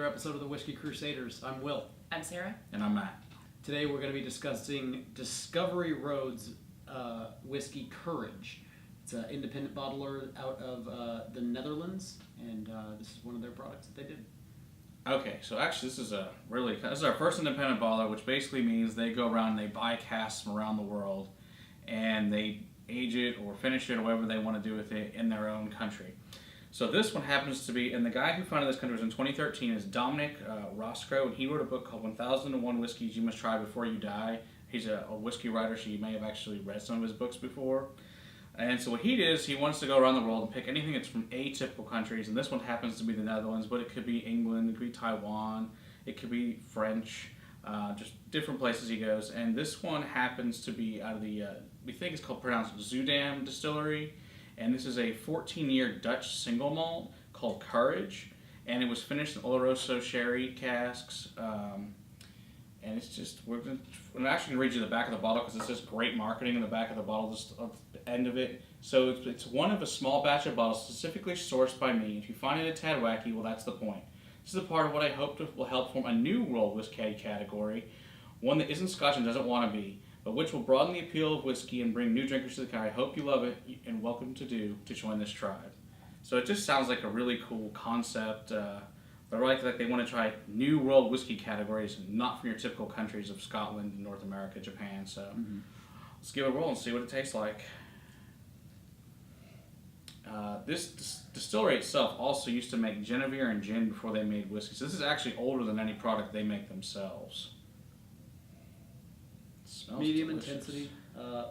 another episode of the Whiskey Crusaders. I'm Will. I'm Sarah. And I'm Matt. Today we're going to be discussing Discovery Road's Whiskey Courage. It's an independent bottler out of the Netherlands, and this is one of their products that they did. Okay, so actually this is our first independent bottler, which basically means they go around and they buy casks from around the world, and they age it or finish it or whatever they want to do with it in their own country. So this one happens to be, and the guy who founded this country was in 2013, is Dominic Roscoe, and he wrote a book called 1001 Whiskeys You Must Try Before You Die. He's a whiskey writer, so you may have actually read some of his books before. And so what he did is he wants to go around the world and pick anything that's from atypical countries, and this one happens to be the Netherlands, but it could be England, it could be Taiwan, it could be French, just different places he goes. And this one happens to be out of the, we think it's pronounced Zudam Distillery, and this is a 14-year Dutch single malt called Courage, and it was finished in Oloroso sherry casks. And it's just, I'm actually going to read you the back of the bottle because it's just great marketing in the back of the bottle, just at the end of it. So it's one of a small batch of bottles specifically sourced by me. If you find it a tad wacky, well, that's the point. This is a part of what I hope will help form a new world whiskey category, one that isn't Scotch and doesn't want to be, but which will broaden the appeal of whiskey and bring new drinkers to the category. I hope you love it and welcome to join this tribe. So it just sounds like a really cool concept. But I like that they want to try new world whiskey categories, not from your typical countries of Scotland, North America, Japan. So let's give it a roll and see what it tastes like. This distillery itself also used to make Genevieve and gin before they made whiskey. So this is actually older than any product they make themselves. It smells Medium delicious. intensity,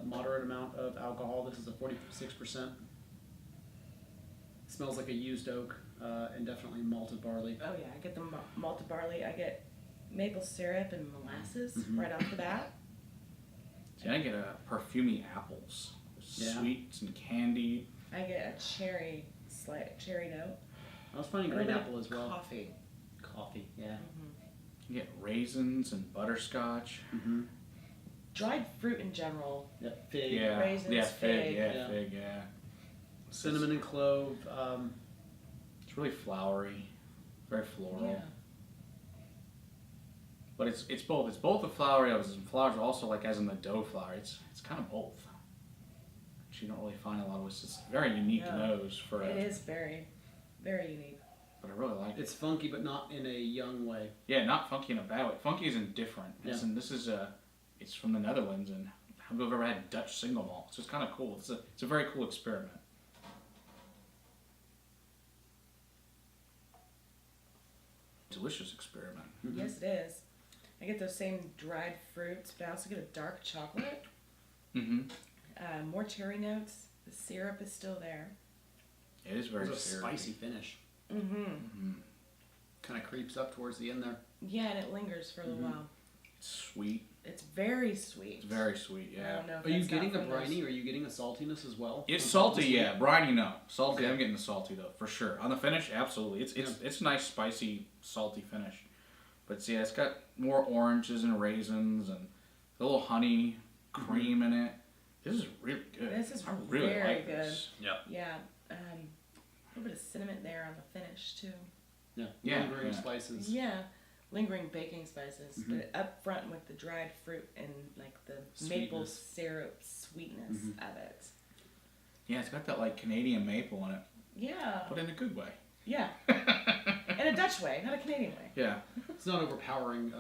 moderate amount of alcohol. This is a 46%. Smells like a used oak. And definitely malted barley. Oh yeah, I get the malted barley. I get maple syrup and molasses right off the bat. See, I get perfumey apples, sweet and candy. I get a cherry note. I was finding green apple as well. Coffee, yeah. You get raisins and butterscotch. Dried fruit in general. Yep. Fig. Yeah, Raisins, fig. fig. Fig, yeah. Cinnamon and clove. It's really flowery, very floral. Yeah. But it's both. It's both the flowery and flowers, also like as in the dough flower. It's kind of both. Which you don't really find a lot of. It's just very unique nose for it. It is very, very unique. But I really like it. It's funky, but not in a young way. Yeah, not funky in a bad way. Funky is indifferent. Yeah. This is it's from the Netherlands, and I don't know if I've ever had Dutch single malt. So it's kind of cool. It's a very cool experiment. Delicious experiment. Yes, it is. I get those same dried fruits, but I also get a dark chocolate. More cherry notes. The syrup is still there. It is very There's a spicy finish. Kind of creeps up towards the end there. Yeah, and it lingers for a little while. It's sweet. It's very sweet. It's very sweet, yeah. I don't know if Are you that's getting a not from briny? Or are you getting a saltiness as well? It's salty, yeah. Briny, no. Salty, I'm getting the salty though, for sure. On the finish, absolutely. It's a nice, spicy, salty finish. But yeah, it's got more oranges and raisins and a little honey, cream in it. This is really good. This is I really very like good. this. Yeah. Yeah. A little bit of cinnamon there on the finish too. Yeah. Lingering spices. Yeah. Lingering baking spices, but up front with the dried fruit and like the maple syrup sweetness of it. Yeah, it's got that like Canadian maple in it. Yeah. But in a good way. Yeah. In a Dutch way, not a Canadian way. Yeah. It's not overpowering.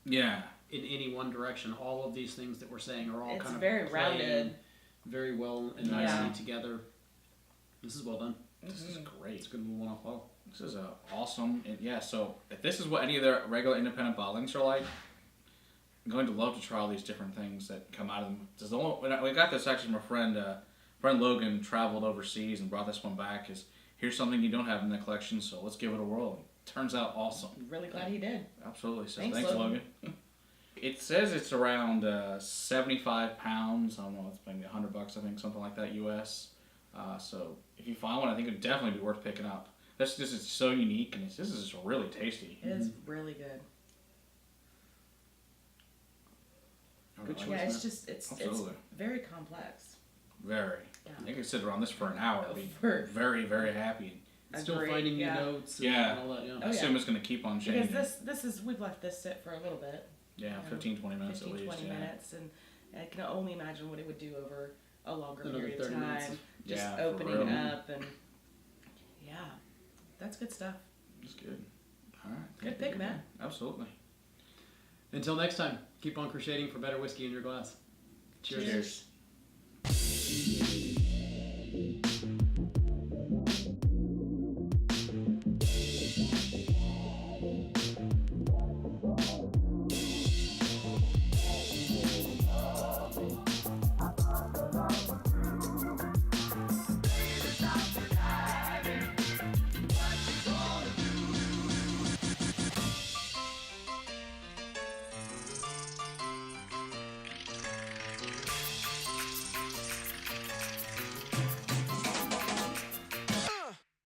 Yeah. In any one direction. All of these things that we're saying are all kind of very rounded, very well and nicely together. This is well done. This is great. It's a good little one-off bottle. This is awesome. And yeah, so if this is what any of their regular independent bottlings are like, I'm going to love to try all these different things that come out of them. We got this actually from a friend Logan traveled overseas and brought this one back. Here's something you don't have in the collection, so let's give it a whirl. Turns out awesome. I'm really glad he did. Absolutely. So Thanks Logan. It says it's around 75 pounds. I don't know, it's maybe $100, I think, something like that, US. So if you find one, I think it would definitely be worth picking up. This is so unique, and this is just really tasty. It is really good. Good choice. Yeah, it's very complex. Very. Yeah. I could sit around this for an hour and be very, very happy. Still Agreed, finding new yeah. notes. And Yeah. all that, yeah. I Oh, assume yeah. it's going to keep on changing. Because this is, we've left this sit for a little bit. Yeah, 15, 20 minutes 15, at least. 20 yeah. minutes, and I can only imagine what it would do over a longer Another period of 30 time. minutes. Just Yeah, for opening real. up and yeah, that's good stuff. It's good. All right. Good pick, Matt. Absolutely. Until next time, keep on crocheting for better whiskey in your glass. Cheers. Cheers.